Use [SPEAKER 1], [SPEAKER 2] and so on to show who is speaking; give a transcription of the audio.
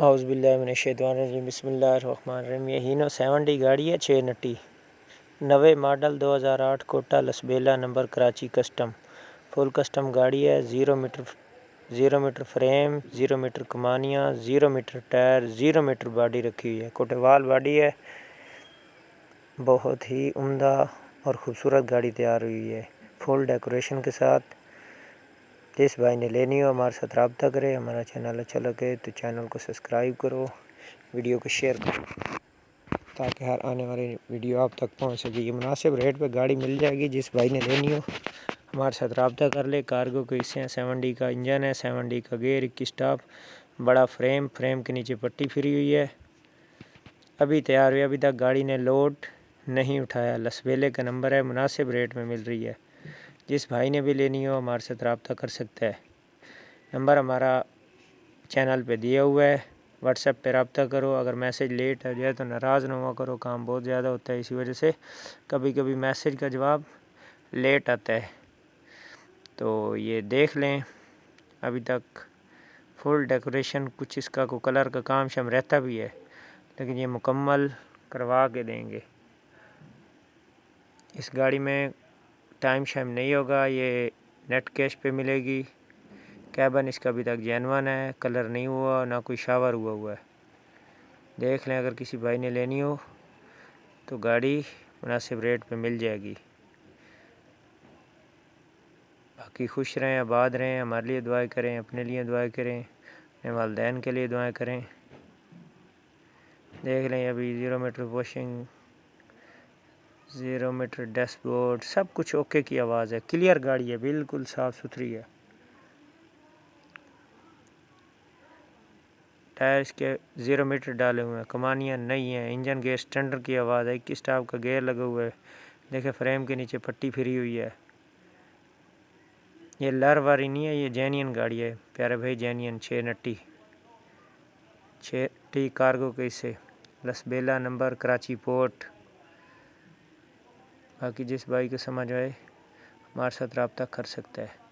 [SPEAKER 1] اعوذ باللہ من الشیطان الرجیم، بسم اللہ الرحمن الرحیم۔ یہ ہینو 70 گاڑی ہے، 6 نٹی، 90 ماڈل، 2008 کوٹا Lasbela number, Karachi custom, full custom گاڑی ہے۔ 0 میٹر فریم، 0 میٹر کمانیاں، 0 میٹر ٹائر، 0 میٹر باڈی رکھی ہوئی ہے، کوٹوال باڈی ہے۔ بہت ہی عمدہ اور خوبصورت گاڑی تیار ہوئی ہے، فل ڈیکوریشن کے ساتھ۔ جس بھائی نے لینی ہو ہمارے ساتھ رابطہ کرے۔ ہمارا چینل اچھا لگے تو چینل کو سبسکرائب کرو، ویڈیو کو شیئر کرو تاکہ ہر آنے والی ویڈیو آپ تک پہنچ سکے۔ یہ مناسب ریٹ پہ گاڑی مل جائے گی۔ جس بھائی نے لینی ہو ہمارے ساتھ رابطہ کر لے۔ کارگو کے حصے ہیں، 70 کا انجن ہے، 70 کا گیئر، 21 ٹاپ، بڑا فریم کے نیچے پٹی پھری ہوئی ہے، ابھی تیار ہوئی، ابھی تک گاڑی نے لوڈ نہیں اٹھایا۔ لسبیلے کا نمبر ہے، مناسب ریٹ میں مل رہی ہے۔ جس بھائی نے بھی لینی ہو ہمارے ساتھ رابطہ کر سکتا ہے۔ نمبر ہمارا چینل پہ دیا ہوا ہے، واٹس ایپ پہ رابطہ کرو۔ اگر میسیج لیٹ ہو جائے تو ناراض نہ ہوا کرو، کام بہت زیادہ ہوتا ہے، اسی وجہ سے کبھی کبھی میسیج کا جواب لیٹ آتا ہے، تو یہ دیکھ لیں۔ ابھی تک فل ڈیکوریشن، کچھ اس کا کلر کا کام شام رہتا بھی ہے، لیکن یہ مکمل کروا کے دیں گے۔ اس گاڑی میں ٹائم شائم نہیں ہوگا، یہ نیٹ کیش پہ ملے گی۔ کیبن اس کا ابھی تک جینون ہے، کلر نہیں ہوا، نہ کوئی شاور ہوا ہے۔ دیکھ لیں، اگر کسی بھائی نے لینی ہو تو گاڑی مناسب ریٹ پہ مل جائے گی۔ باقی خوش رہیں، آباد رہیں، ہمارے لیے دعائیں کریں، اپنے لیے دعائیں کریں، اپنے والدین کے لیے دعائیں کریں۔ دیکھ لیں، ابھی 0 meter washing, 0 meter dashboard, سب کچھ اوکے کی آواز ہے، کلیئر گاڑی ہے، بالکل صاف ستھری ہے۔ ٹائر اس کے 0 میٹر ڈالے ہوئے ہیں، کمانیاں نہیں ہیں، انجن گیئر سٹینڈر کی آواز ہے، 21 ٹاپ کا گیئر لگا ہوا ہے۔ دیکھیں فریم کے نیچے پٹی پھری ہوئی ہے۔ یہ لر واری نہیں ہے، یہ جینین گاڑی ہے پیارے بھائی، جینین 6 نٹی، 6 ٹی کارگو کے حصے، لسبیلا نمبر، کراچی پورٹ۔ باقی جس بھائی کو سمجھ آئے ہمارے ساتھ رابطہ کر سکتا ہے۔